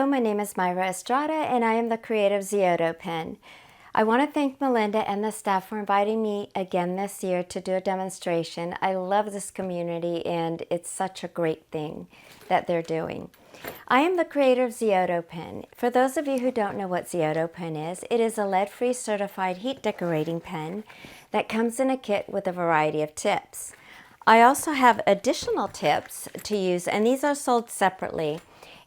my name is Mayra Estrada and I am the creator of Zeoto Pen. I want to thank Melinda and the staff for inviting me again this year to do a demonstration. I love this community and it's such a great thing that they're doing. I am the creator of Zeoto Pen. For those of you who don't know what Zeoto Pen is, it is a lead-free certified heat decorating pen that comes in a kit with a variety of tips. I also have additional tips to use, and these are sold separately.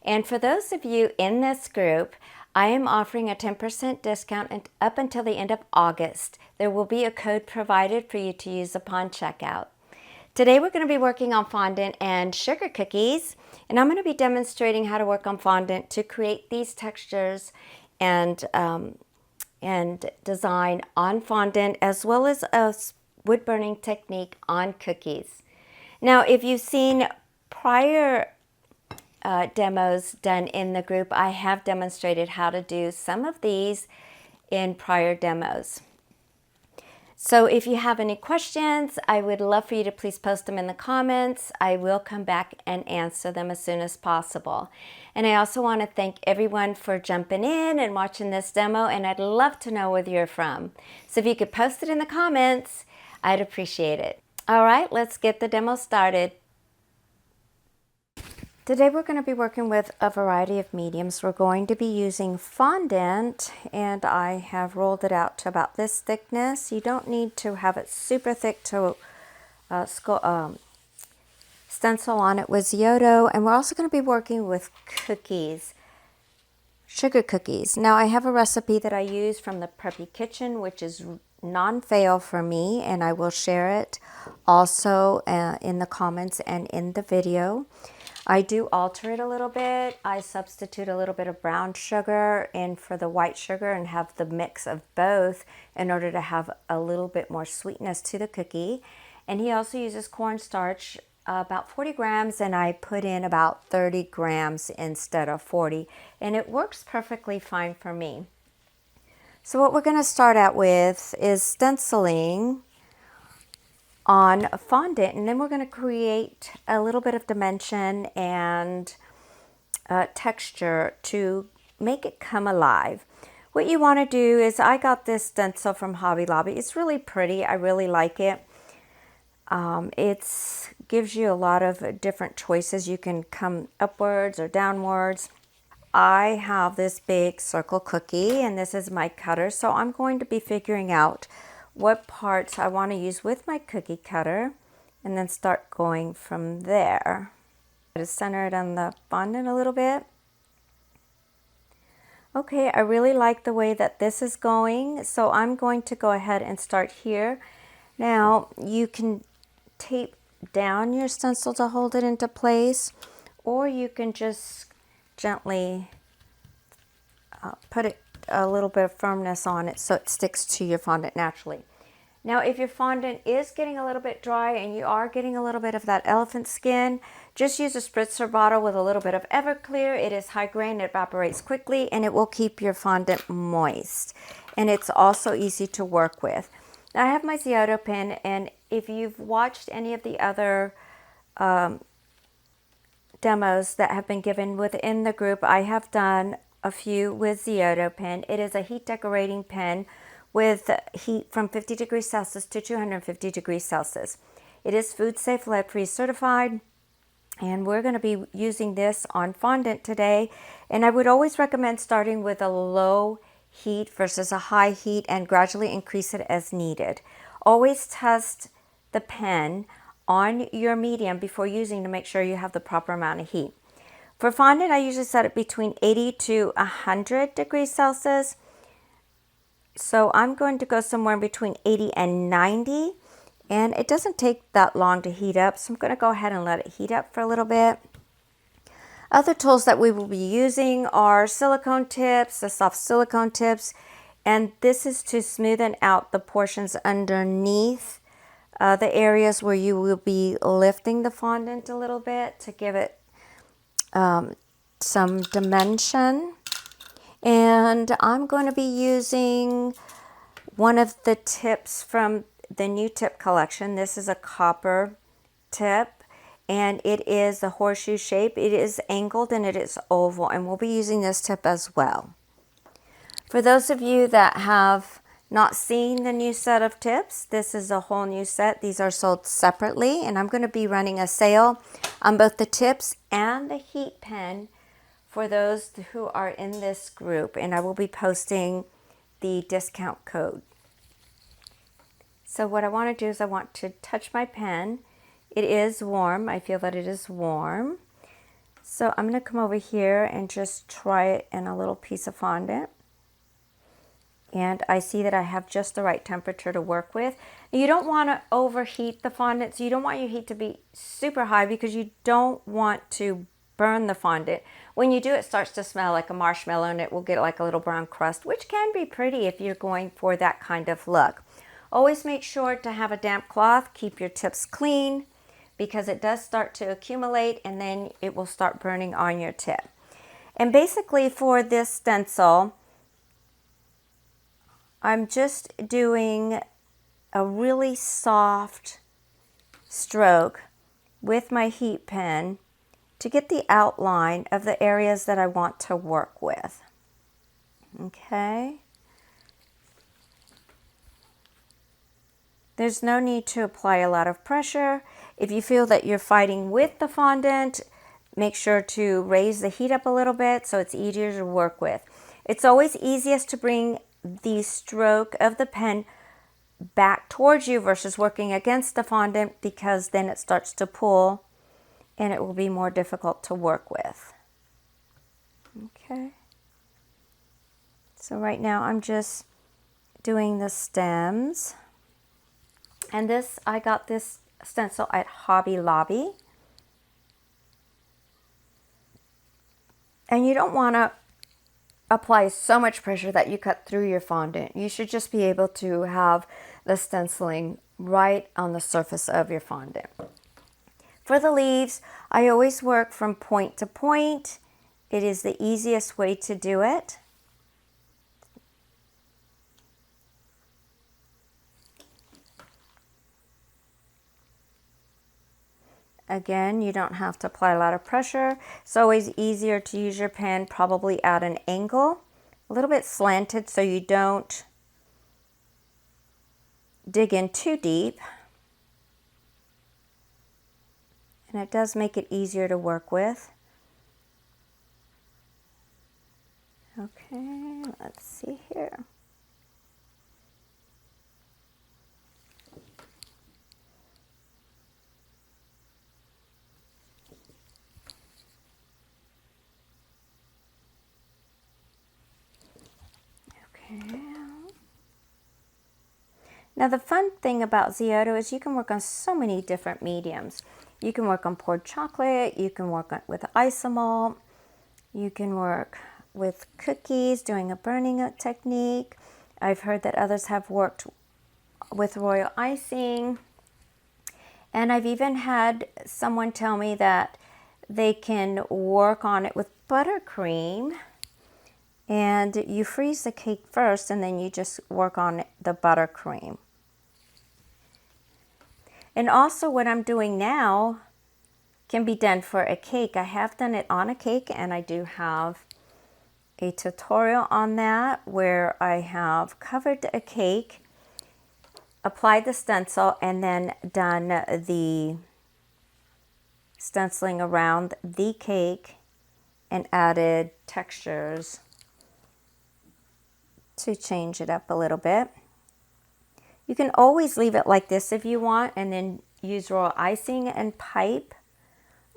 And for those of you in this group, I am offering a 10% discount up until the end of August. There will be a code provided for you to use upon checkout. Today we're going to be working on fondant and sugar cookies, and I'm going to be demonstrating how to work on fondant to create these textures and design on fondant, as well as a wood burning technique on cookies. Now, if you've seen prior demos done in the group, I have demonstrated how to do some of these in prior demos. So if you have any questions, I would love for you to please post them in the comments. I will come back and answer them as soon as possible. And I also want to thank everyone for jumping in and watching this demo, and I'd love to know where you're from. So if you could post it in the comments, I'd appreciate it. All right, let's get the demo started. Today we're going to be working with a variety of mediums. We're going to be using fondant, and I have rolled it out to about this thickness. You don't need to have it super thick to stencil on it with Zeoto. And we're also going to be working with cookies, sugar cookies. Now I have a recipe that I use from the Preppy Kitchen, which is non-fail for me, and I will share it also in the comments and in the video. I do alter it a little bit. I substitute a little bit of brown sugar in for the white sugar and have the mix of both in order to have a little bit more sweetness to the cookie. And he also uses cornstarch, about 40 grams, and I put in about 30 grams instead of 40. And it works perfectly fine for me. So what we're going to start out with is stenciling on fondant, and then we're going to create a little bit of dimension and texture to make it come alive. What you want to do is, I got this stencil from Hobby Lobby. It's really pretty. I really like it. It gives you a lot of different choices. You can come upwards or downwards. I have this big circle cookie, and this is my cutter, so I'm going to be figuring out what parts I want to use with my cookie cutter and then start going from there. Just center it on the fondant a little bit. Okay, I really like the way that this is going, so I'm going to go ahead and start here. Now you can tape down your stencil to hold it into place, or you can just gently put a little bit of firmness on it so it sticks to your fondant naturally. Now if your fondant is getting a little bit dry and you are getting a little bit of that elephant skin, just use a spritzer bottle with a little bit of Everclear. It is high grain, it evaporates quickly, and it will keep your fondant moist. And it's also easy to work with. Now I have my Zeoto pen, and if you've watched any of the other demos that have been given within the group, I have done a few with Zeoto Pen. It is a heat decorating pen with heat from 50 degrees Celsius to 250 degrees Celsius. It is food safe, lead free certified, and we're going to be using this on fondant today. And I would always recommend starting with a low heat versus a high heat and gradually increase it as needed. Always test the pen on your medium before using to make sure you have the proper amount of heat. For fondant, I usually set it between 80 to 100 degrees Celsius. So I'm going to go somewhere between 80 and 90. And it doesn't take that long to heat up, so I'm going to go ahead and let it heat up for a little bit. Other tools that we will be using are silicone tips, the soft silicone tips. And this is to smoothen out the portions underneath the areas where you will be lifting the fondant a little bit to give it some dimension. And I'm going to be using one of the tips from the new tip collection. This is a copper tip, and it is a horseshoe shape. It is angled and it is oval, and we'll be using this tip as well. For those of you that have not seen the new set of tips, this is a whole new set. These are sold separately, and I'm going to be running a sale on both the tips and the heat pen for those who are in this group, and I will be posting the discount code. So what I want to do is I want to touch my pen. It is warm. I feel that it is warm. So I'm going to come over here and just try it in a little piece of fondant. And I see that I have just the right temperature to work with. You don't want to overheat the fondant, so you don't want your heat to be super high because you don't want to burn the fondant. When you do, it starts to smell like a marshmallow and it will get like a little brown crust, which can be pretty if you're going for that kind of look. Always make sure to have a damp cloth. Keep your tips clean because it does start to accumulate and then it will start burning on your tip. And basically for this stencil, I'm just doing a really soft stroke with my heat pen to get the outline of the areas that I want to work with. Okay. There's no need to apply a lot of pressure. If you feel that you're fighting with the fondant, make sure to raise the heat up a little bit so it's easier to work with. It's always easiest to bring the stroke of the pen back towards you versus working against the fondant because then it starts to pull and it will be more difficult to work with. Okay. So right now I'm just doing the stems. And this, I got this stencil at Hobby Lobby. And you don't want to apply so much pressure that you cut through your fondant. You should just be able to have the stenciling right on the surface of your fondant. For the leaves, I always work from point to point. It is the easiest way to do it. Again, you don't have to apply a lot of pressure. It's always easier to use your pen probably at an angle, a little bit slanted so you don't dig in too deep. And it does make it easier to work with. Okay, let's see here. Now the fun thing about Zeoto is you can work on so many different mediums. You can work on poured chocolate, you can work on, with isomalt, you can work with cookies, doing a burning technique. I've heard that others have worked with royal icing. And I've even had someone tell me that they can work on it with buttercream. And you freeze the cake first and then you just work on the buttercream. And also what I'm doing now can be done for a cake. I have done it on a cake and I do have a tutorial on that where I have covered a cake, applied the stencil, and then done the stenciling around the cake and added textures to change it up a little bit. You can always leave it like this if you want and then use royal icing and pipe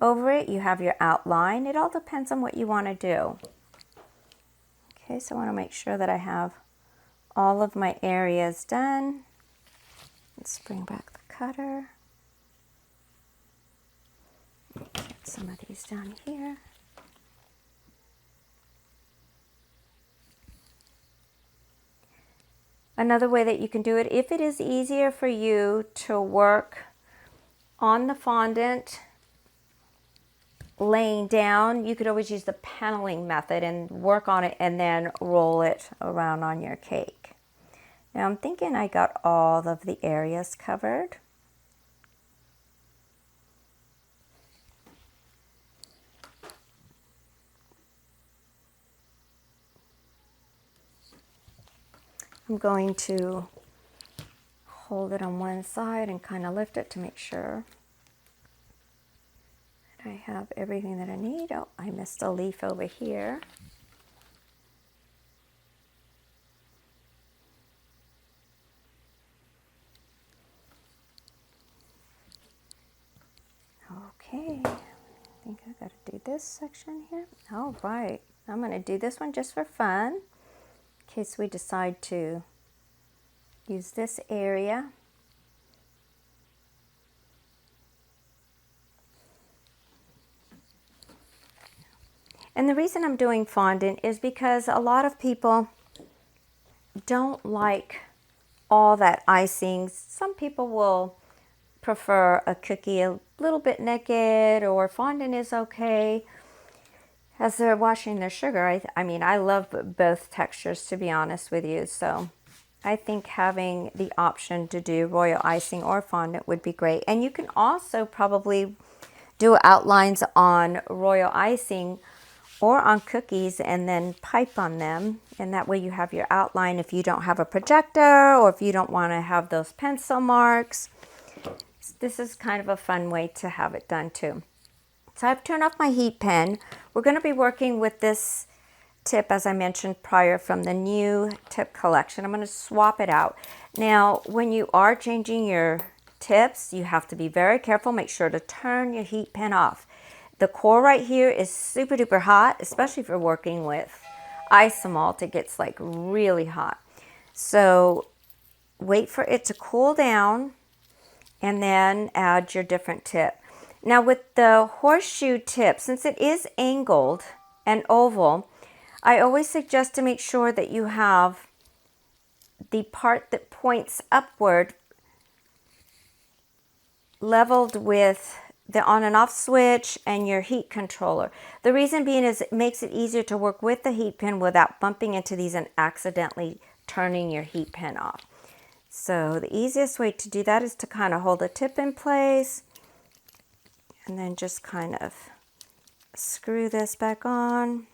over it. You have your outline. It all depends on what you want to do. Okay, so I want to make sure that I have all of my areas done. Let's bring back the cutter. Get some of these down here. Another way that you can do it, if it is easier for you to work on the fondant laying down, you could always use the paneling method and work on it and then roll it around on your cake. Now I'm thinking I got all of the areas covered. I'm going to hold it on one side and kind of lift it to make sure that I have everything that I need. Oh, I missed a leaf over here. Okay, I think I got to do this section here. All right, I'm going to do this one just for fun, in case we decide to use this area. And the reason I'm doing fondant is because a lot of people don't like all that icing. Some people will prefer a cookie a little bit naked, or fondant is okay as they're washing their sugar. I mean, I love both textures, to be honest with you. So I think having the option to do royal icing or fondant would be great. And you can also probably do outlines on royal icing or on cookies and then pipe on them. And that way you have your outline if you don't have a projector or if you don't want to have those pencil marks. This is kind of a fun way to have it done too. So I've turned off my heat pen. We're going to be working with this tip, as I mentioned prior, from the new tip collection. I'm going to swap it out. Now, when you are changing your tips, you have to be very careful. Make sure to turn your heat pen off. The core right here is super duper hot, especially if you're working with isomalt. It gets like really hot. So wait for it to cool down and then add your different tip. Now with the horseshoe tip, since it is angled and oval, I always suggest to make sure that you have the part that points upward leveled with the on and off switch and your heat controller. The reason being is it makes it easier to work with the heat pen without bumping into these and accidentally turning your heat pen off. So the easiest way to do that is to kind of hold the tip in place and then just kind of screw this back on.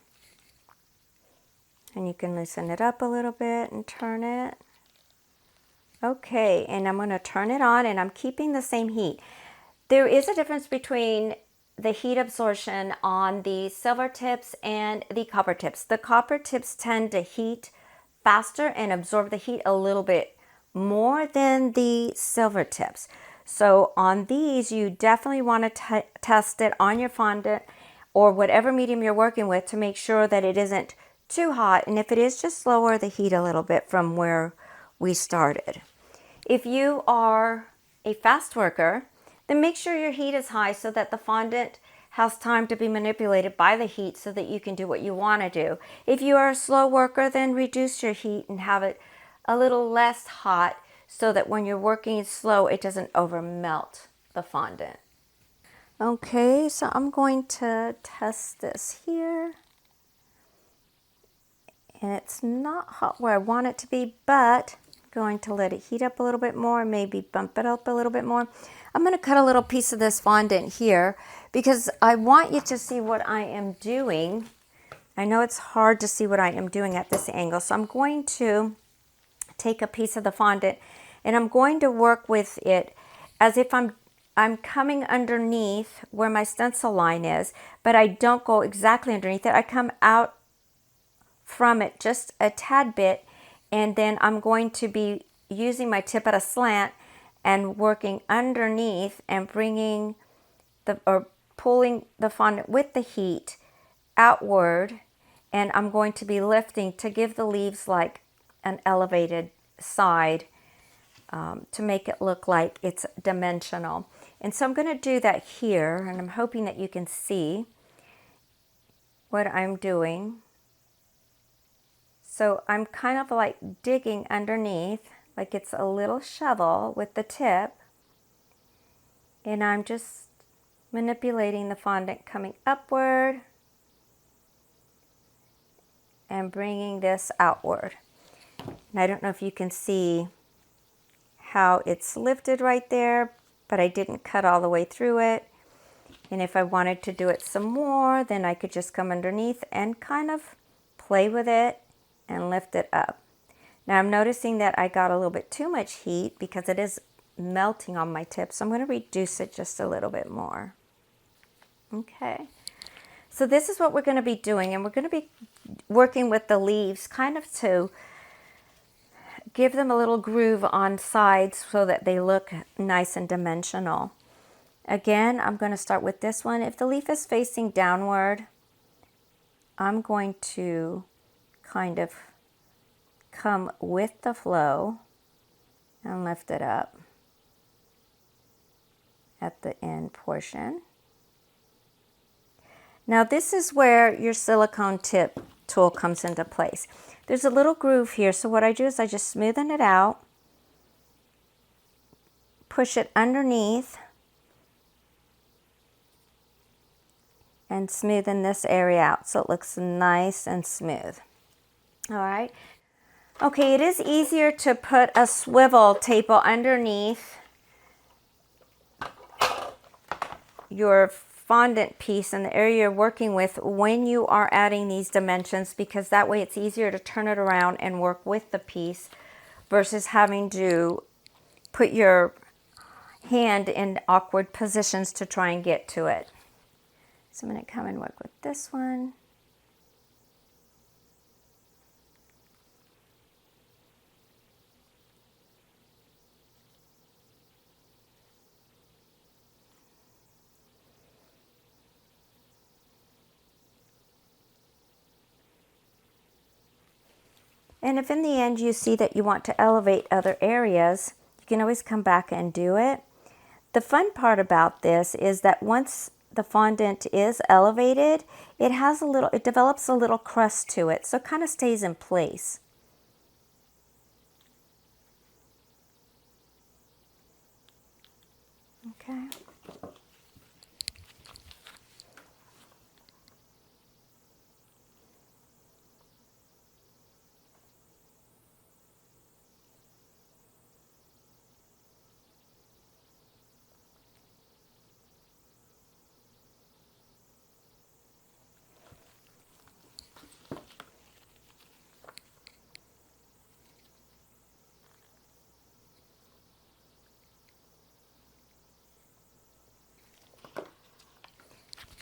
And you can loosen it up a little bit and turn it. Okay, and I'm going to turn it on and I'm keeping the same heat. There is a difference between the heat absorption on the silver tips and the copper tips. The copper tips tend to heat faster and absorb the heat a little bit more than the silver tips. So on these, you definitely want to test it on your fondant or whatever medium you're working with to make sure that it isn't too hot. And if it is, just lower the heat a little bit from where we started. If you are a fast worker, then make sure your heat is high so that the fondant has time to be manipulated by the heat so that you can do what you want to do. If you are a slow worker, then reduce your heat and have it a little less hot so that when you're working slow, it doesn't over melt the fondant. Okay, so I'm going to test this here. And it's not hot where I want it to be, but I'm going to let it heat up a little bit more, maybe bump it up a little bit more. I'm going to cut a little piece of this fondant here because I want you to see what I am doing. I know it's hard to see what I am doing at this angle, so I'm going to take a piece of the fondant and I'm going to work with it as if I'm coming underneath where my stencil line is, but I don't go exactly underneath it. I come out from it just a tad bit, and then I'm going to be using my tip at a slant and working underneath and bringing or pulling the fondant with the heat outward, and I'm going to be lifting to give the leaves like an elevated side to make it look like it's dimensional. And so I'm going to do that here, and I'm hoping that you can see what I'm doing. So I'm kind of like digging underneath, like it's a little shovel with the tip, and I'm just manipulating the fondant coming upward and bringing this outward. And I don't know if you can see how it's lifted right there, but I didn't cut all the way through it. And if I wanted to do it some more, then I could just come underneath and kind of play with it and lift it up. Now I'm noticing that I got a little bit too much heat because it is melting on my tip, so I'm going to reduce it just a little bit more. Okay, so this is what we're going to be doing, and we're going to be working with the leaves kind of to give them a little groove on sides so that they look nice and dimensional. Again, I'm going to start with this one. If the leaf is facing downward, I'm going to kind of come with the flow and lift it up at the end portion. Now this is where your silicone tip tool comes into place. There's a little groove here, so what I do is I just smoothen it out, push it underneath, and smoothen this area out so it looks nice and smooth. All right. Okay, it is easier to put a swivel table underneath your fondant piece in the area you're working with when you are adding these dimensions, because that way it's easier to turn it around and work with the piece versus having to put your hand in awkward positions to try and get to it. So I'm going to come and work with this one. And if in the end you see that you want to elevate other areas, you can always come back and do it. The fun part about this is that once the fondant is elevated, it develops a little crust to it, so it kind of stays in place. Okay.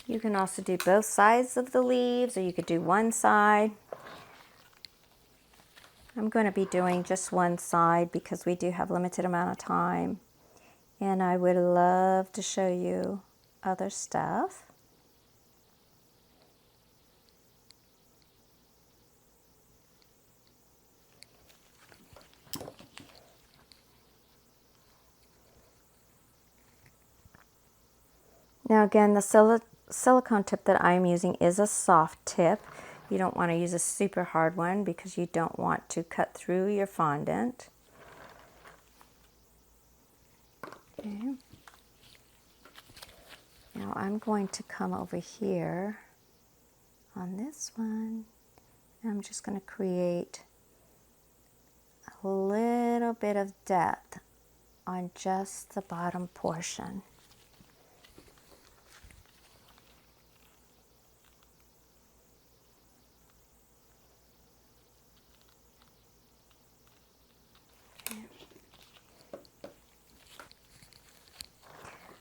You can also do both sides of the leaves, or you could do one side. I'm going to be doing just one side because we do have limited amount of time. And I would love to show you other stuff. Now again, the silicone tip that I'm using is a soft tip. You don't want to use a super hard one because you don't want to cut through your fondant. Okay. Now I'm going to come over here on this one. And I'm just going to create a little bit of depth on just the bottom portion.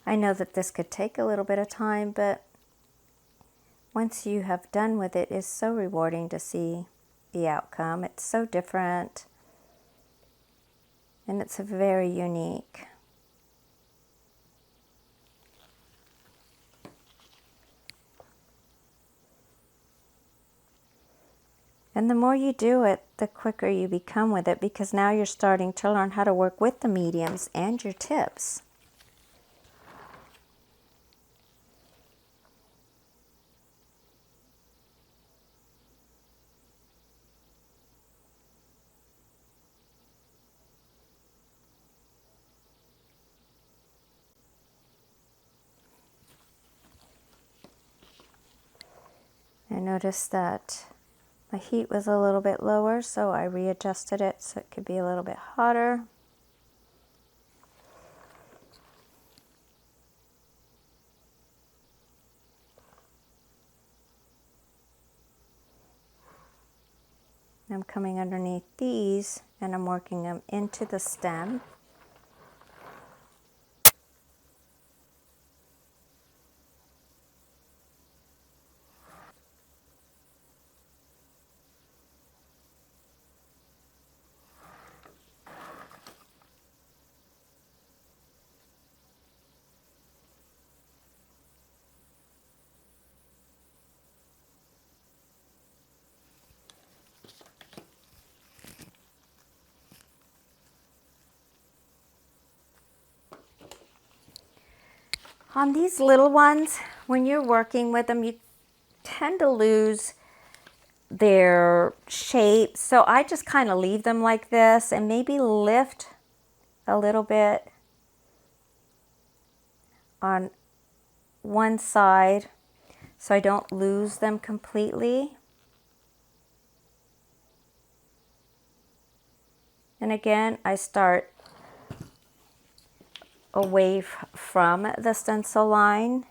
I know that this could take a little bit of time, but once you have done with it, it's so rewarding to see the outcome. It's so different, and it's very unique. And the more you do it, the quicker you become with it, because now you're starting to learn how to work with the mediums and your tips. I noticed that my heat was a little bit lower, so I readjusted it so it could be a little bit hotter. I'm coming underneath these and I'm working them into the stem. On these little ones, when you're working with them, you tend to lose their shape. So I just kind of leave them like this and maybe lift a little bit on one side so I don't lose them completely. And again, I start away from the stencil line.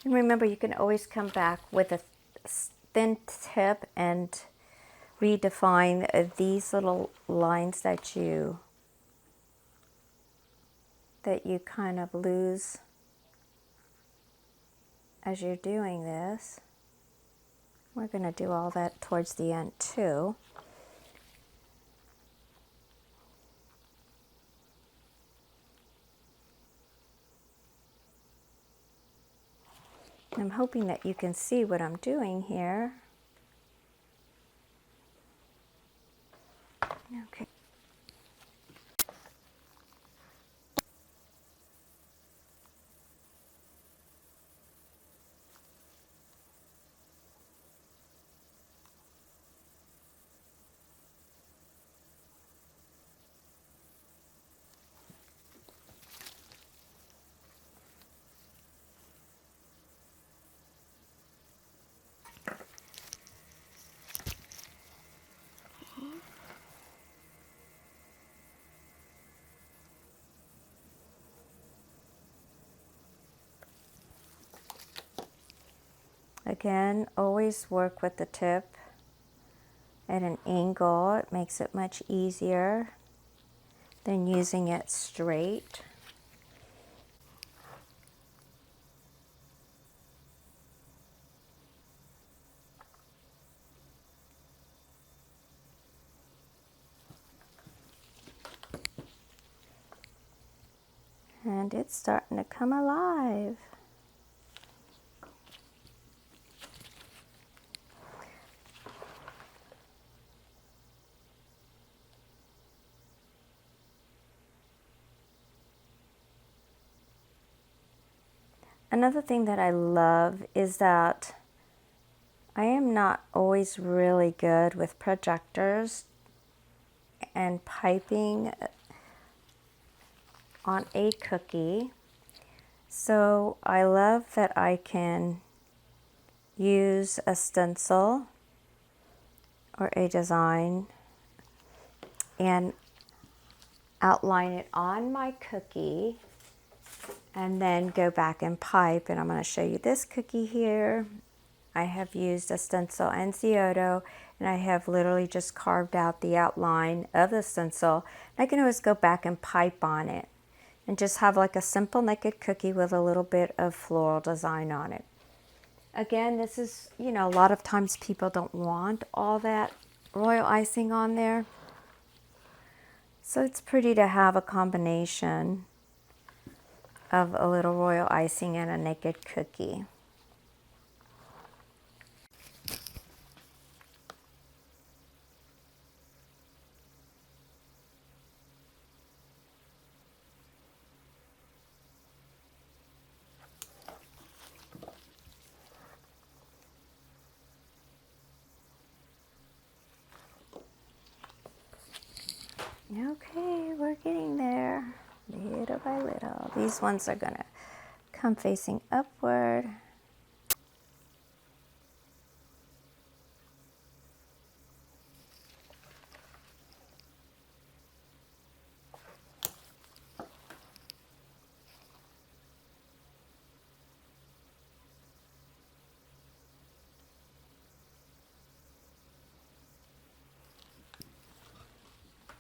And remember, you can always come back with a thin tip and redefine these little lines that you kind of lose as you're doing this. We're going to do all that towards the end too. I'm hoping that you can see what I'm doing here. Okay. Again, always work with the tip at an angle. It makes it much easier than using it straight. And it's starting to come alive. Another thing that I love is that I am not always really good with projectors and piping on a cookie. So I love that I can use a stencil or a design and outline it on my cookie and then go back and pipe. And I'm going to show you this cookie here. I have used a stencil and Zeoto, and I have literally just carved out the outline of the stencil. I can always go back and pipe on it and just have like a simple naked cookie with a little bit of floral design on it. Again, this is, you know, a lot of times people don't want all that royal icing on there. So it's pretty to have a combination of a little royal icing and a naked cookie. Okay, we're getting there, little by little. These ones are gonna come facing upward.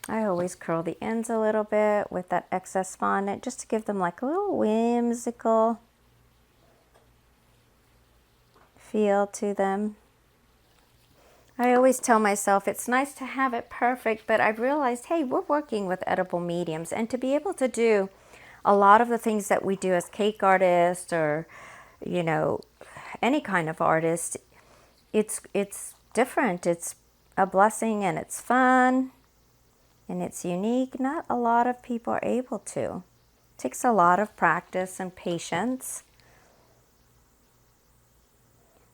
I always curl the ends a little bit with that excess fondant just to give them like a little whimsical feel to them. I always tell myself it's nice to have it perfect, but I've realized, hey, we're working with edible mediums, and to be able to do a lot of the things that we do as cake artists or, you know, any kind of artist, it's different. It's a blessing and it's fun and it's unique. Not a lot of people are able to. It takes a lot of practice and patience.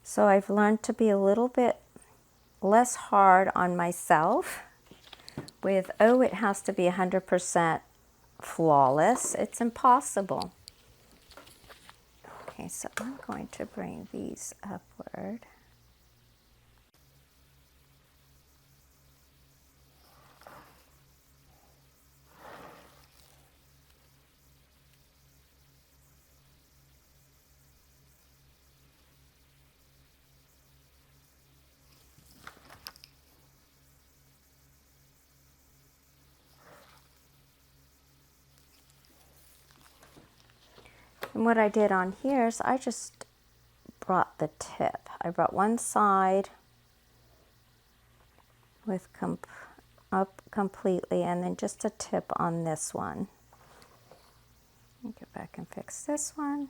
So I've learned to be a little bit less hard on myself with, oh, it has to be 100% flawless. It's impossible. Okay, so I'm going to bring these upward. And what I did on here is I just brought the tip. I brought one side with up completely and then just a tip on this one. Let me go back and fix this one.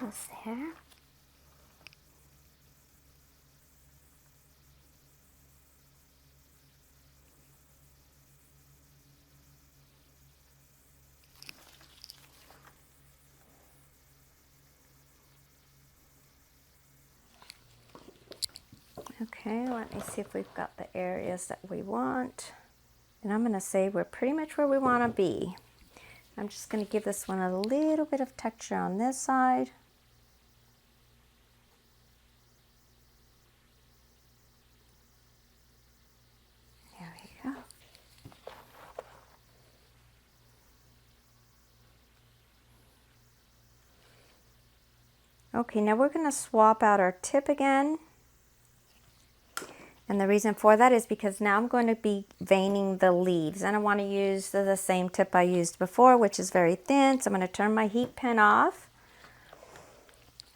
This there. Okay, let me see if we've got the areas that we want. And I'm going to say we're pretty much where we want to be. I'm just going to give this one a little bit of texture on this side. There we go. Okay, now we're going to swap out our tip again. And the reason for that is because now I'm going to be veining the leaves. And I want to use the same tip I used before, which is very thin. So I'm going to turn my heat pen off.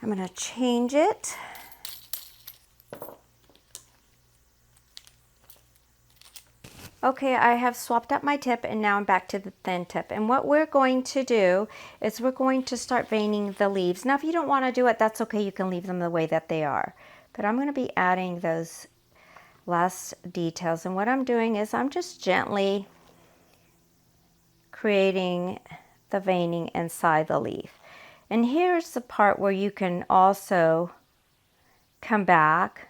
I'm going to change it. Okay, I have swapped out my tip and now I'm back to the thin tip. And what we're going to do is we're going to start veining the leaves. Now, if you don't want to do it, that's okay. You can leave them the way that they are. But I'm going to be adding those last details. And what I'm doing is I'm just gently creating the veining inside the leaf. And here's the part where you can also come back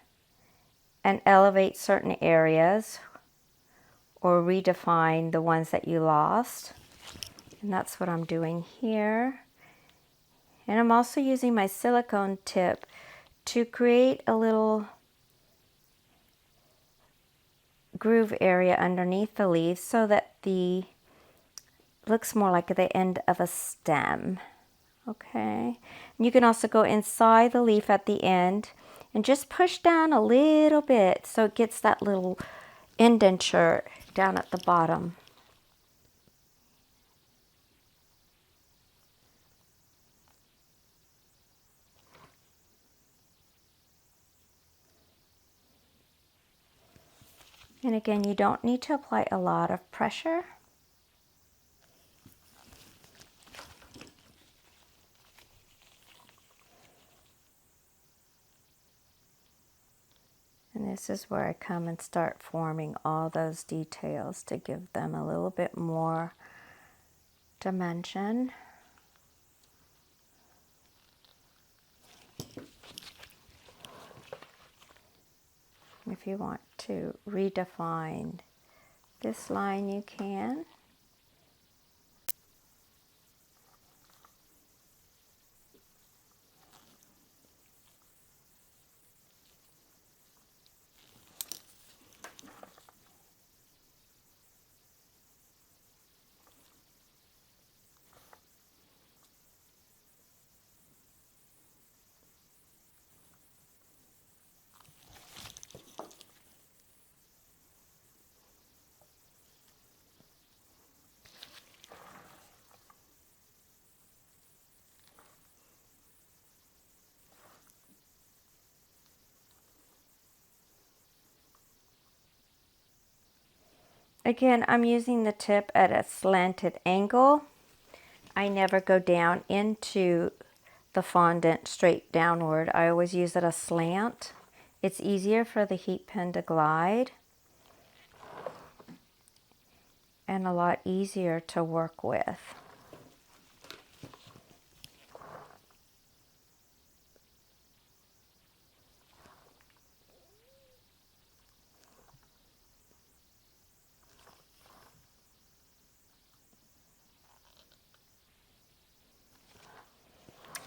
and elevate certain areas or redefine the ones that you lost. And that's what I'm doing here. And I'm also using my silicone tip to create a little groove area underneath the leaf so that the looks more like the end of a stem. Okay, and you can also go inside the leaf at the end and just push down a little bit so it gets that little indenture down at the bottom. And again, you don't need to apply a lot of pressure. And this is where I come and start forming all those details to give them a little bit more dimension. If you want to redefine this line, you can. Again, I'm using the tip at a slanted angle. I never go down into the fondant straight downward. I always use it a slant. It's easier for the heat pen to glide and a lot easier to work with.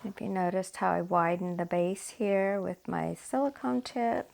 If you noticed how I widened the base here with my silicone tip.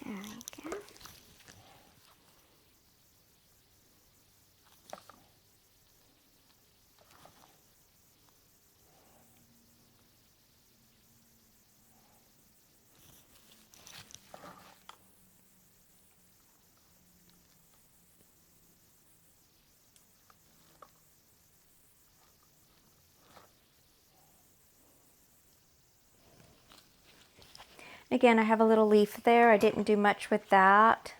There we go. Again, I have a little leaf there. I didn't do much with that.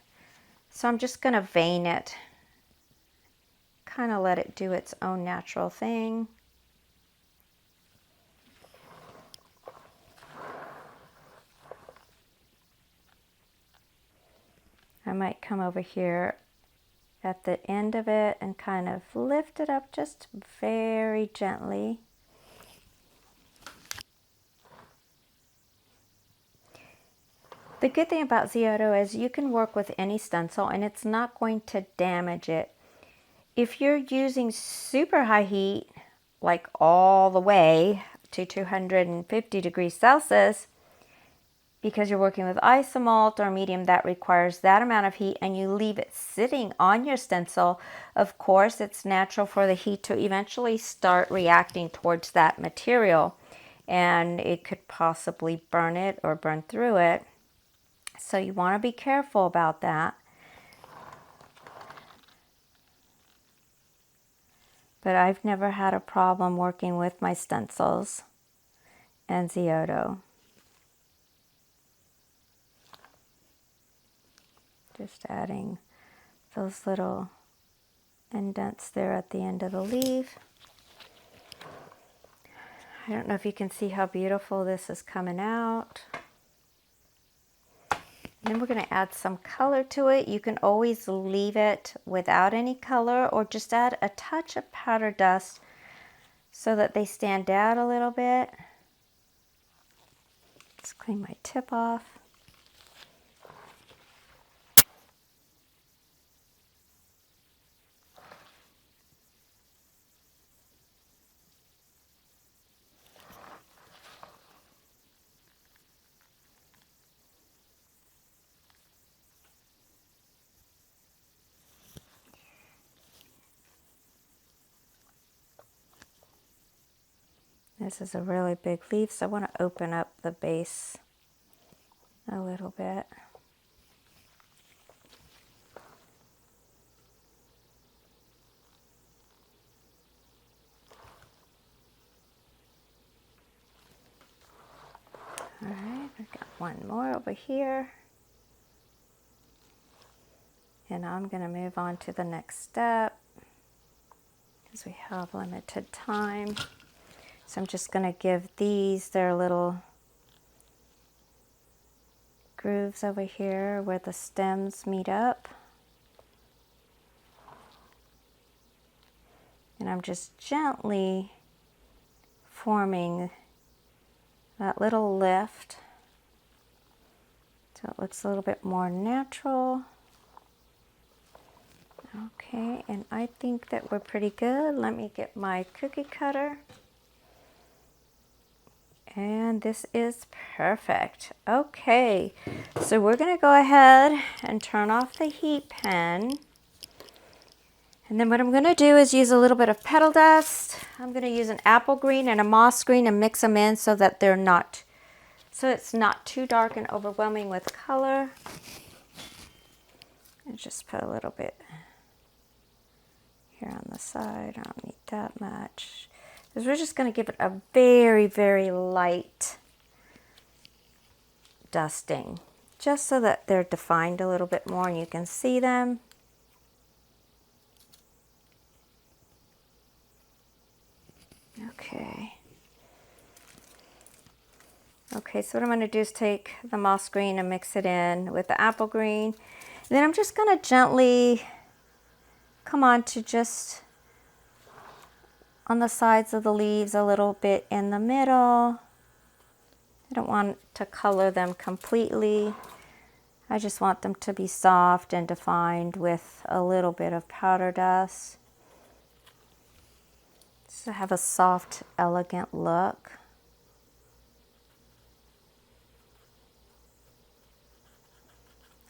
So I'm just going to vein it. Kind of let it do its own natural thing. I might come over here at the end of it and kind of lift it up just very gently. The good thing about Zeoto is you can work with any stencil and it's not going to damage it. If you're using super high heat, like all the way to 250 degrees Celsius, because you're working with isomalt or medium that requires that amount of heat and you leave it sitting on your stencil, of course it's natural for the heat to eventually start reacting towards that material and it could possibly burn it or burn through it. So you want to be careful about that. But I've never had a problem working with my stencils and Zeoto. Just adding those little indents there at the end of the leaf. I don't know if you can see how beautiful this is coming out. Then we're going to add some color to it. You can always leave it without any color or just add a touch of powder dust so that they stand out a little bit. Let's clean my tip off. This is a really big leaf, so I want to open up the base a little bit. All right, I've got one more over here. And I'm going to move on to the next step because we have limited time. So I'm just going to give these their little grooves over here where the stems meet up. And I'm just gently forming that little lift so it looks a little bit more natural. Okay, and I think that we're pretty good. Let me get my cookie cutter. And this is perfect. Okay, so we're going to go ahead and turn off the heat pen. And then what I'm going to do is use a little bit of petal dust. I'm going to use an apple green and a moss green and mix them in so that it's not too dark and overwhelming with color. And just put a little bit here on the side. I don't need that much. Because we're just going to give it a very, very light dusting. Just so that they're defined a little bit more and you can see them. Okay. Okay, so what I'm going to do is take the moss green and mix it in with the apple green. And then I'm just going to gently come on to just on the sides of the leaves, a little bit in the middle. I don't want to color them completely. I just want them to be soft and defined with a little bit of powder dust. Just to have a soft, elegant look.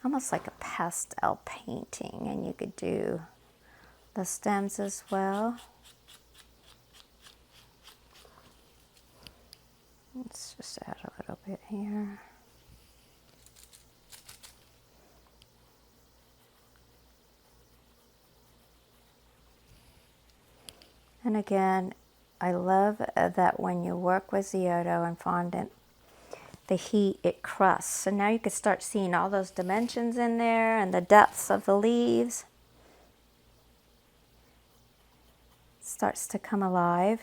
Almost like a pastel painting, and you could do the stems as well. Let's just add a little bit here. And again, I love that when you work with Zeoto and fondant, the heat, it crusts. So now you can start seeing all those dimensions in there and the depths of the leaves. It starts to come alive.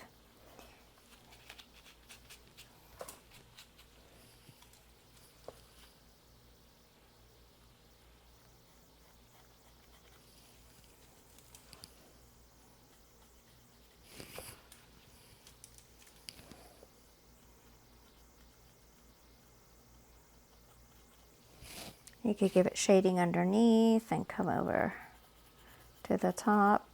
You could give it shading underneath and come over to the top.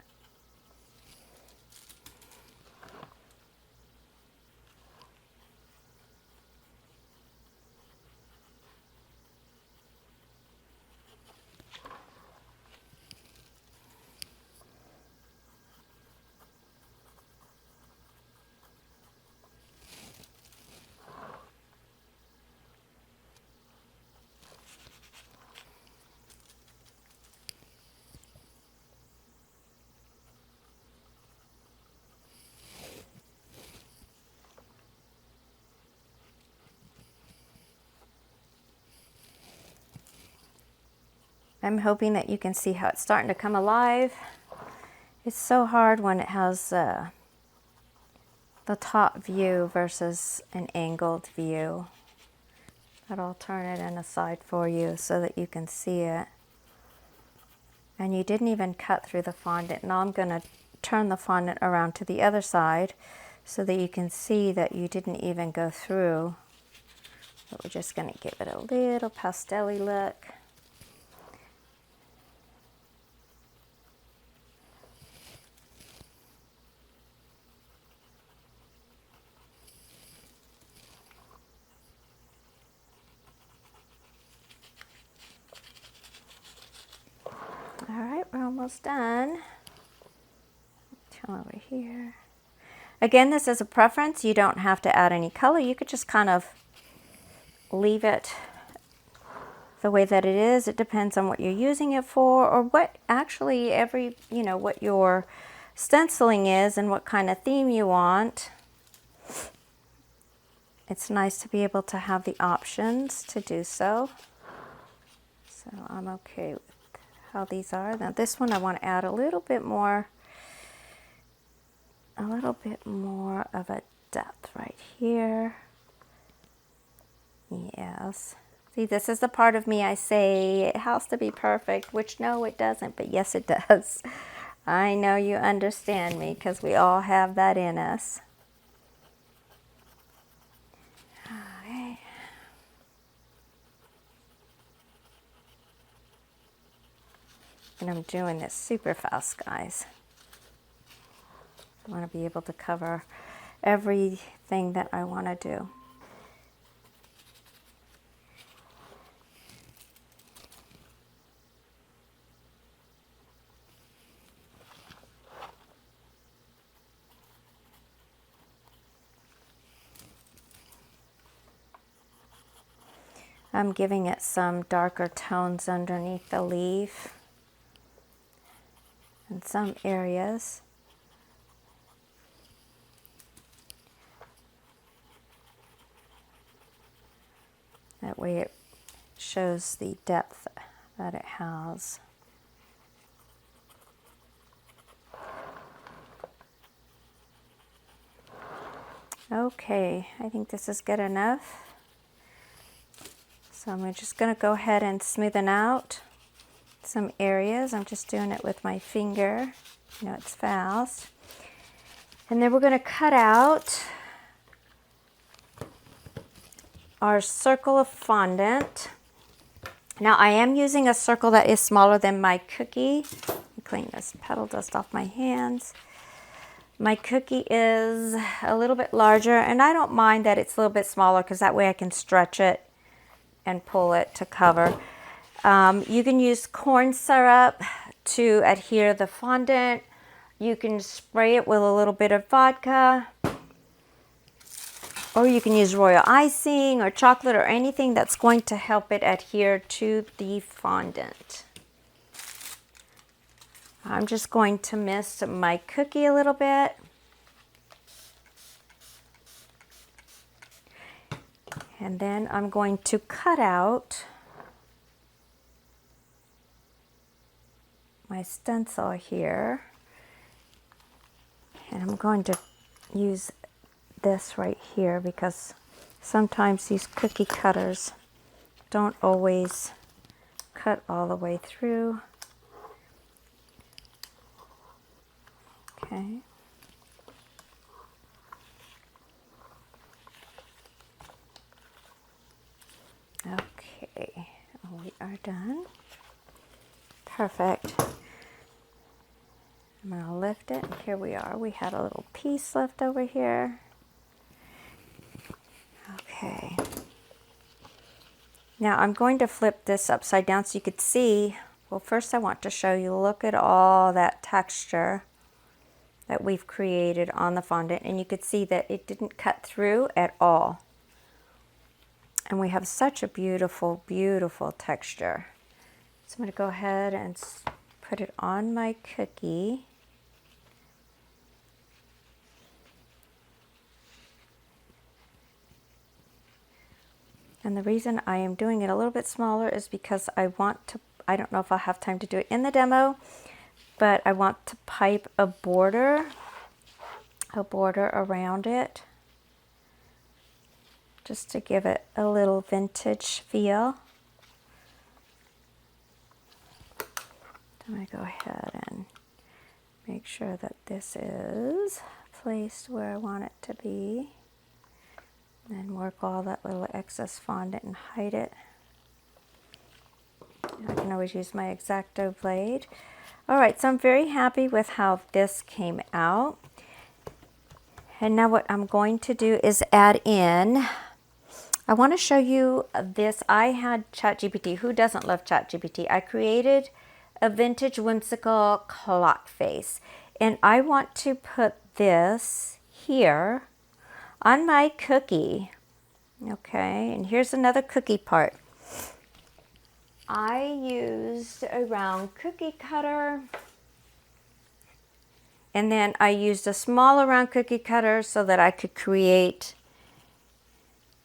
I'm hoping that you can see how it's starting to come alive. It's so hard when it has the top view versus an angled view. But I'll turn it in aside for you so that you can see it. And you didn't even cut through the fondant. Now I'm going to turn the fondant around to the other side so that you can see that you didn't even go through. But we're just going to give it a little pastel-y look. All right, we're almost done. Come over here. Again, this is a preference. You don't have to add any color. You could just kind of leave it the way that it is. It depends on what you're using it for, or what actually what your stenciling is and what kind of theme you want. It's nice to be able to have the options to do so. So I'm okay with how these are. Now this one I want to add a little bit more of a depth right here. Yes. See, this is the part of me I say it has to be perfect, which no, it doesn't, but yes, it does. I know you understand me because we all have that in us. Okay. And I'm doing this super fast, guys. I want to be able to cover everything that I want to do. I'm giving it some darker tones underneath the leaf in some areas. That way it shows the depth that it has. Okay, I think this is good enough. So I'm just going to go ahead and smoothen out some areas. I'm just doing it with my finger. You know, it's fast. And then we're going to cut out our circle of fondant. Now I am using a circle that is smaller than my cookie. Let me clean this petal dust off my hands. My cookie is a little bit larger, and I don't mind that it's a little bit smaller because that way I can stretch it and pull it to cover. You can use corn syrup to adhere the fondant. You can spray it with a little bit of vodka, or you can use royal icing or chocolate or anything that's going to help it adhere to the fondant. I'm just going to mist my cookie a little bit. And then I'm going to cut out my stencil here. And I'm going to use this right here because sometimes these cookie cutters don't always cut all the way through. Okay. Okay, we are done. Perfect. I'm going to lift it, and here we are. We had a little piece left over here. Okay. Now I'm going to flip this upside down so you could see. Well, first I want to show you, look at all that texture that we've created on the fondant, and you could see that it didn't cut through at all. And we have such a beautiful, beautiful texture. So I'm going to go ahead and put it on my cookie. And the reason I am doing it a little bit smaller is because I want to, I don't know if I'll have time to do it in the demo, but I want to pipe a border around it, just to give it a little vintage feel. I'm going to go ahead and make sure that this is placed where I want it to be. And then work all that little excess fondant and hide it. I can always use my X-Acto blade. All right, so I'm very happy with how this came out. And now what I'm going to do is add in, I want to show you this. I had ChatGPT. Who doesn't love ChatGPT? I created a vintage whimsical clock face. And I want to put this here on my cookie. Okay, and here's another cookie part. I used a round cookie cutter, and then I used a smaller round cookie cutter so that I could create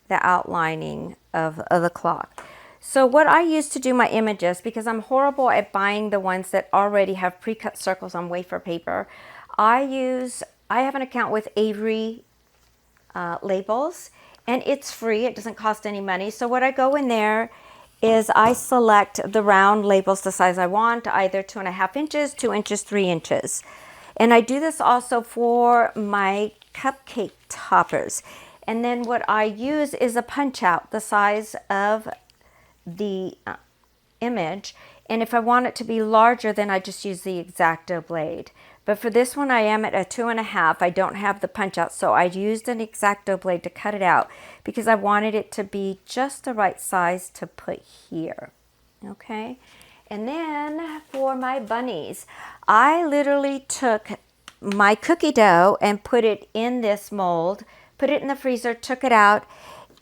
the outlining of the clock. So what I use to do my images, because I'm horrible at buying the ones that already have pre-cut circles on wafer paper, I have an account with Avery Labels, and it's free. It doesn't cost any money. So what I go in there is I select the round labels the size I want, either 2.5 inches, 2 inches, 3 inches. And I do this also for my cupcake toppers. And then what I use is a punch out the size of the image. And if I want it to be larger, then I just use the X-Acto blade. But for this one, I am at a 2.5. I don't have the punch out, so I used an X-Acto blade to cut it out because I wanted it to be just the right size to put here. Okay, and then for my bunnies, I literally took my cookie dough and put it in this mold, put it in the freezer, took it out,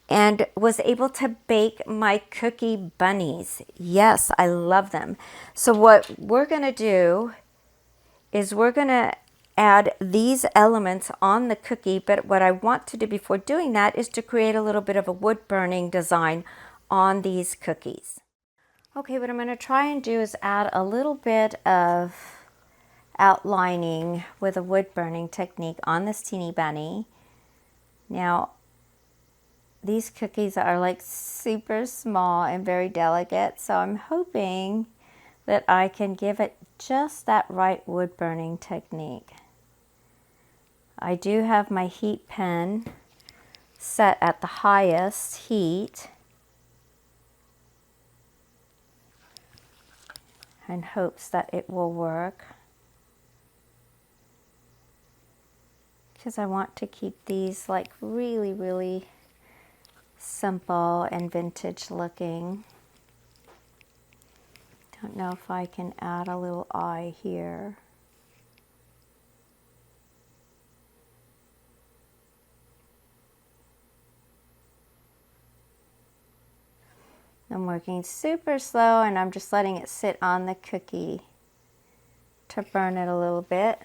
and was able to bake my cookie bunnies. Yes, I love them. So what we're gonna do is we're gonna add these elements on the cookie, but what I want to do before doing that is to create a little bit of a wood burning design on these cookies. Okay, what I'm gonna try and do is add a little bit of outlining with a wood burning technique on this teeny bunny. Now, these cookies are like super small and very delicate, so I'm hoping that I can give it just that right wood burning technique. I do have my heat pen set at the highest heat in hopes that it will work, because I want to keep these like really, really simple and vintage looking. Don't know if I can add a little eye here. I'm working super slow, and I'm just letting it sit on the cookie to burn it a little bit.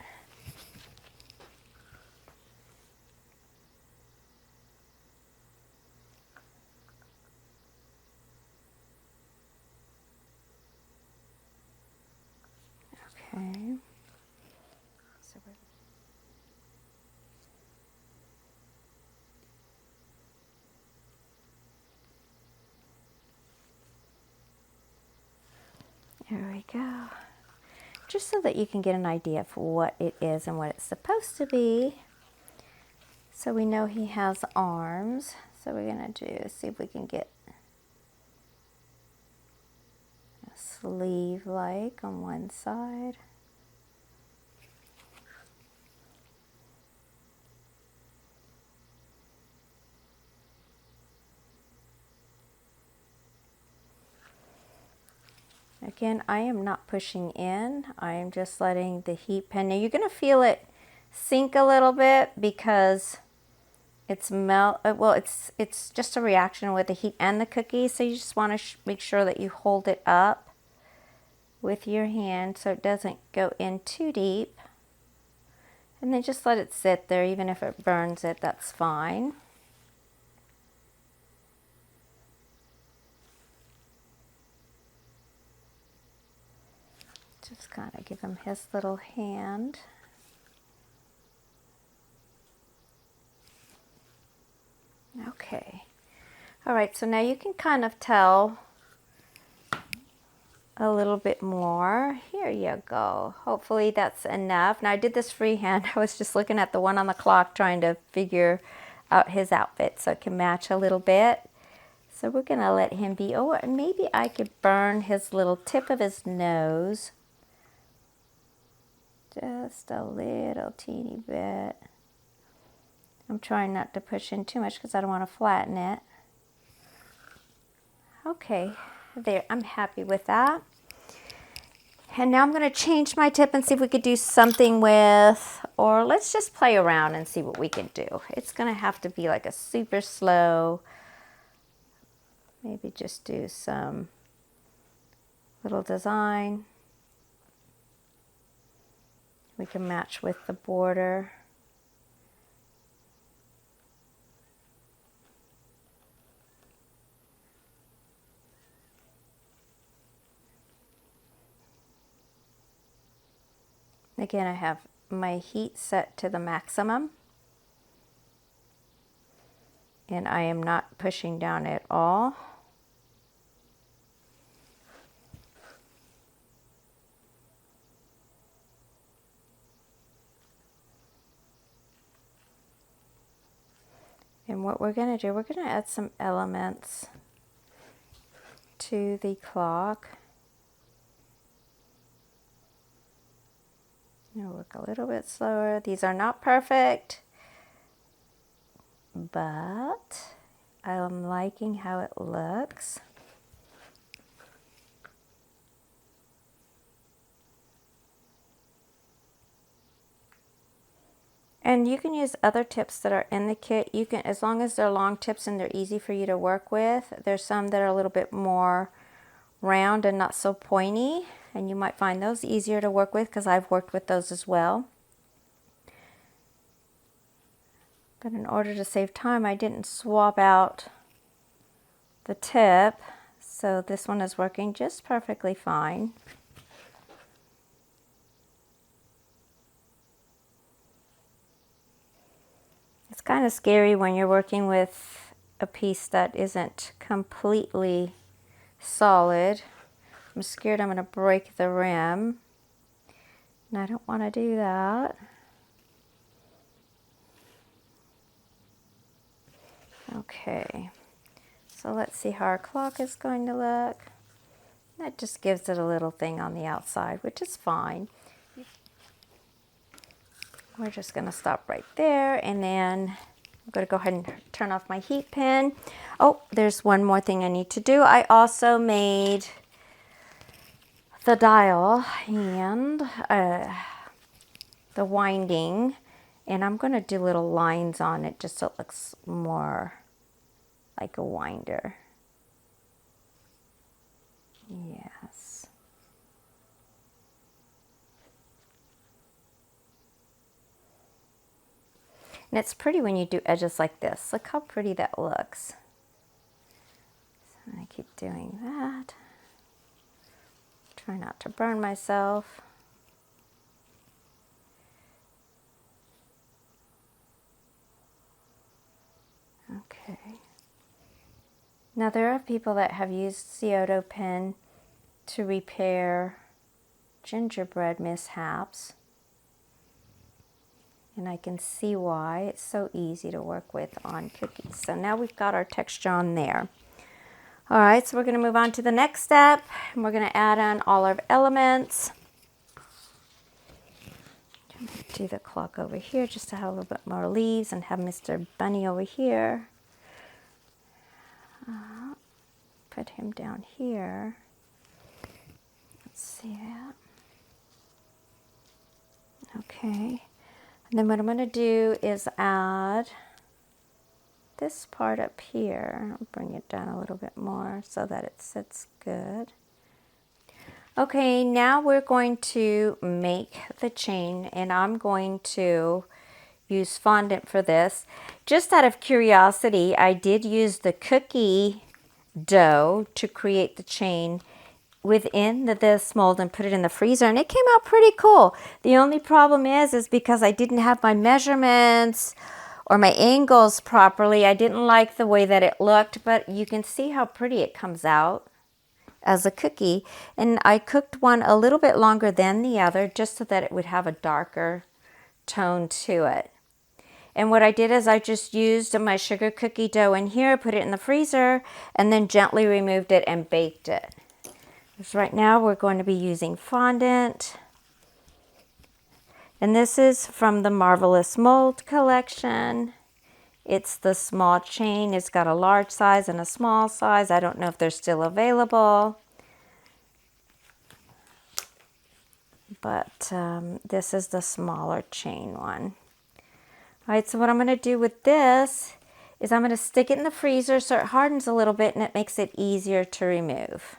Okay. There we go. Just so that you can get an idea of what it is and what it's supposed to be. So we know he has arms. So we're gonna see if we can get a sleeve like on one side. Again, I am not pushing in. I am just letting the heat pen. Now you're going to feel it sink a little bit because it's it's just a reaction with the heat and the cookie. So you just want to make sure that you hold it up with your hand so it doesn't go in too deep. And then just let it sit there. Even if it burns it, that's fine. Just kind of give him his little hand. Okay. All right, so now you can kind of tell a little bit more. Here you go. Hopefully that's enough. Now I did this freehand. I was just looking at the one on the clock trying to figure out his outfit so it can match a little bit. So we're gonna let him be, oh, and maybe I could burn his little tip of his nose. Just a little teeny bit. I'm trying not to push in too much because I don't want to flatten it. Okay, there, I'm happy with that. And now I'm going to change my tip and see if we could do something with, or let's just play around and see what we can do. It's going to have to be like a super slow, maybe just do some little design. We can match with the border. Again, I have my heat set to the maximum, and I am not pushing down at all. And what we're going to do, we're going to add some elements to the clock. I'll work a little bit slower. These are not perfect, but I'm liking how it looks. And you can use other tips that are in the kit. You can, as long as they're long tips and they're easy for you to work with. There's some that are a little bit more round and not so pointy, and you might find those easier to work with because I've worked with those as well. But in order to save time, I didn't swap out the tip, so this one is working just perfectly fine. It's kind of scary when you're working with a piece that isn't completely solid. I'm scared I'm going to break the rim, and I don't want to do that. Okay, so let's see how our clock is going to look. That just gives it a little thing on the outside, which is fine. We're just going to stop right there, and then I'm going to go ahead and turn off my heat pin. Oh, there's one more thing I need to do. I also made the dial and the winding, and I'm going to do little lines on it just so it looks more like a winder. Yes. And it's pretty when you do edges like this. Look how pretty that looks. So I keep doing that. Try not to burn myself. Okay. Now there are people that have used Zeoto Pen to repair gingerbread mishaps. And I can see why. It's so easy to work with on cookies. So now we've got our texture on there. All right, so we're going to move on to the next step. And we're going to add on all our elements. Do the clock over here just to have a little bit more leaves and have Mr. Bunny over here. Put him down here. Let's see that. Okay. And then what I'm going to do is add this part up here. I'll bring it down a little bit more so that it sits good. Okay, now we're going to make the chain, and I'm going to use fondant for this. Just out of curiosity, I did use the cookie dough to create the chain within this mold and put it in the freezer, and it came out pretty cool. The only problem is because I didn't have my measurements or my angles properly, I didn't like the way that it looked, but you can see how pretty it comes out as a cookie. And I cooked one a little bit longer than the other just so that it would have a darker tone to it. And what I did is I just used my sugar cookie dough in here, put it in the freezer, and then gently removed it and baked it. So right now we're going to be using fondant. And this is from the Marvelous Mold collection. It's the small chain. It's got a large size and a small size. I don't know if they're still available. but this is the smaller chain one. All right, so what I'm going to do with this is I'm going to stick it in the freezer so it hardens a little bit and it makes it easier to remove.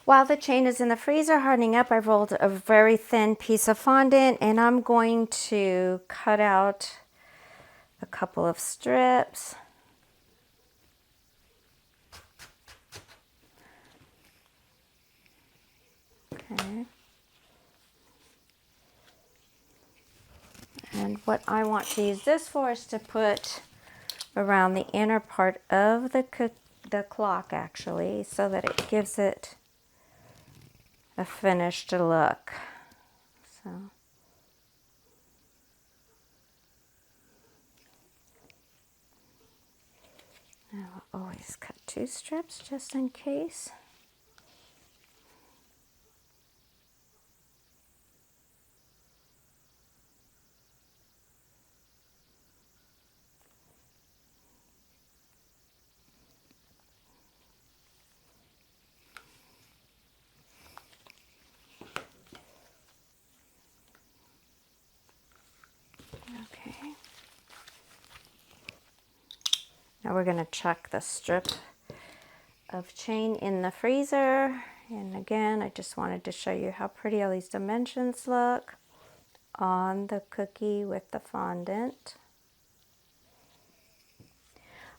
While the chain is in the freezer hardening up, I've rolled a very thin piece of fondant and I'm going to cut out a couple of strips. Okay. And what I want to use this for is to put around the inner part of the clock actually, so that it gives it a finished look. So I'll always cut 2 strips just in case. Okay. Now we're going to chuck the strip of chain in the freezer. And again, I just wanted to show you how pretty all these dimensions look on the cookie with the fondant.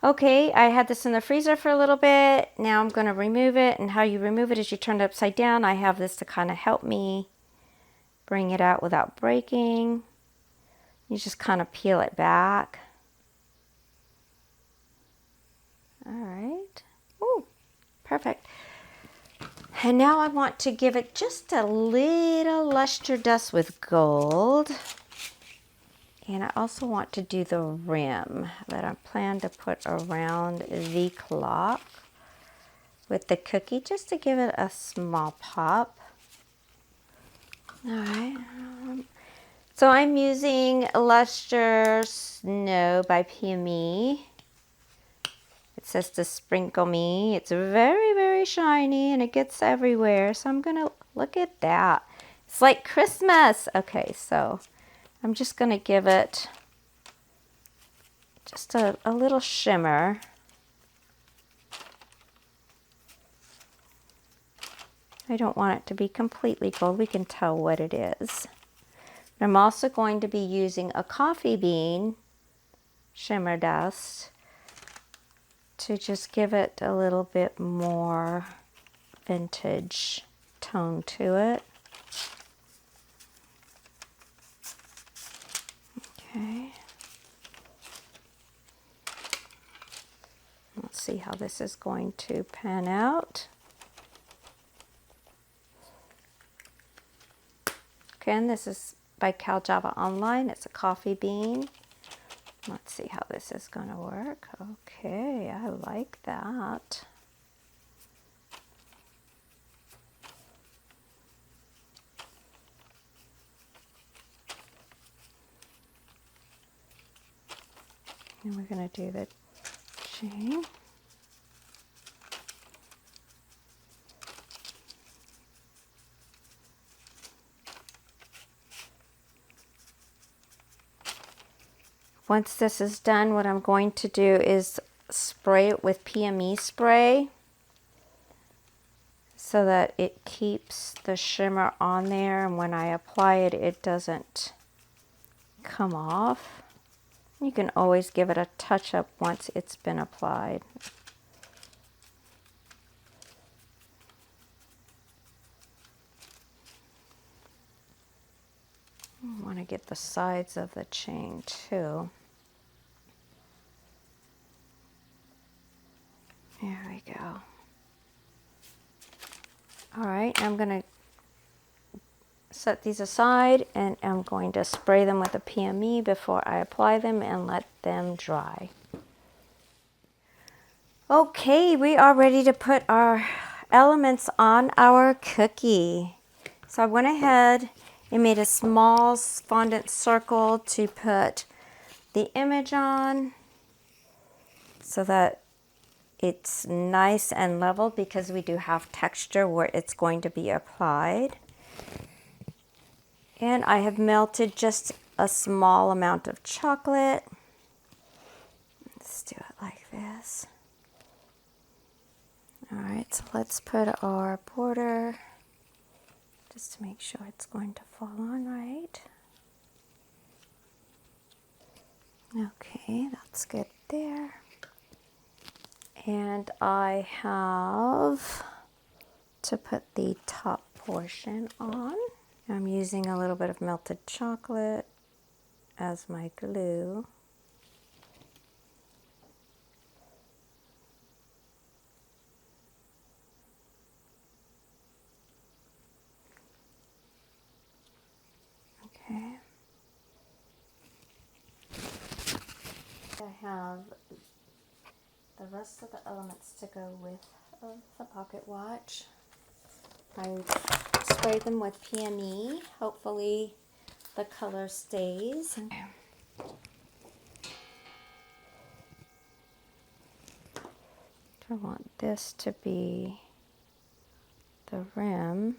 Okay, I had this in the freezer for a little bit. Now I'm going to remove it, and how you remove it is you turn it upside down. I have this to kind of help me bring it out without breaking. You just kind of peel it back. All right. Ooh, perfect. And now I want to give it just a little luster dust with gold. And I also want to do the rim that I plan to put around the clock with the cookie, just to give it a small pop. All right. So I'm using Luster Snow by PME. It says to sprinkle me. It's very, very shiny and it gets everywhere. So I'm going to look at that. It's like Christmas. Okay, so I'm just going to give it just a little shimmer. I don't want it to be completely gold. We can tell what it is. I'm also going to be using a coffee bean shimmer dust to just give it a little bit more vintage tone to it. Okay. Let's see how this is going to pan out. Okay, and this is by Cal Java Online. It's a coffee bean. Let's see how this is going to work. Okay, I like that. And we're going to do the chain. Once this is done, what I'm going to do is spray it with PME spray so that it keeps the shimmer on there, and when I apply it, it doesn't come off. You can always give it a touch up once it's been applied. I want to get the sides of the chain too. There we go. All right, I'm going to set these aside and I'm going to spray them with a PME before I apply them and let them dry. Okay, we are ready to put our elements on our cookie. So I went ahead and made a small fondant circle to put the image on so that it's nice and level because we do have texture where it's going to be applied. And I have melted just a small amount of chocolate. Let's do it like this. All right, so let's put our border just to make sure it's going to fall on right. Okay, that's good there. And I have to put the top portion on. I'm using a little bit of melted chocolate as my glue. Okay. I have the rest of the elements to go with the pocket watch. I sprayed them with PME. Hopefully the color stays. I want this to be the rim.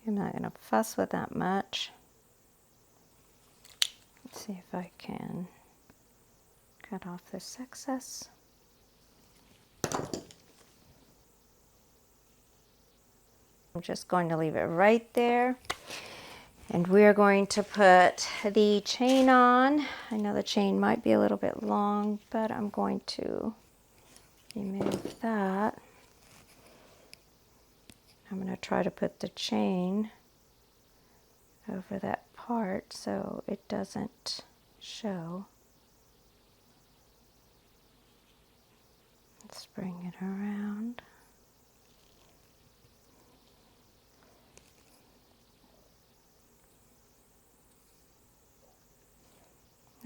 I'm not going to fuss with that much. Let's see if I can cut off this excess. I'm just going to leave it right there. And we're going to put the chain on. I know the chain might be a little bit long, but I'm going to remove that. I'm going to try to put the chain over that part so it doesn't show. Let's bring it around.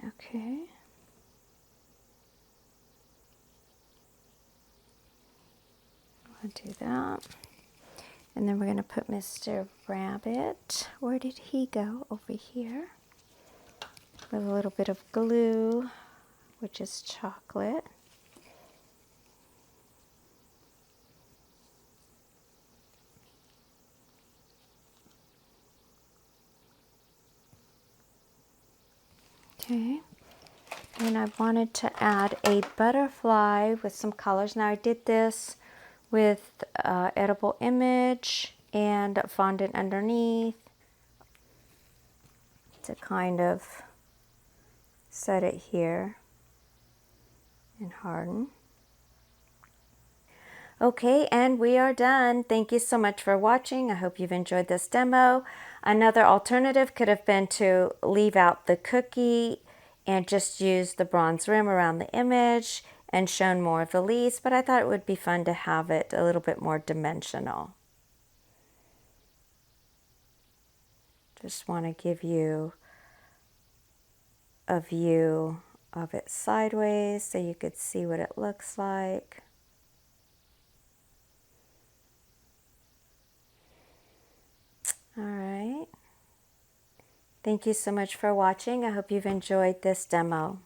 Okay. I'll do that. And then we're going to put Mr. Rabbit. Where did he go? Over here. With a little bit of glue, which is chocolate. Okay. And I wanted to add a butterfly with some colors. Now I did this with edible image and fondant underneath to kind of set it here and harden. Okay, and we are done. Thank you so much for watching. I hope you've enjoyed this demo. Another alternative could have been to leave out the cookie and just use the bronze rim around the image and shown more of the leaves, but I thought it would be fun to have it a little bit more dimensional. Just want to give you a view of it sideways so you could see what it looks like. All right. Thank you so much for watching. I hope you've enjoyed this demo.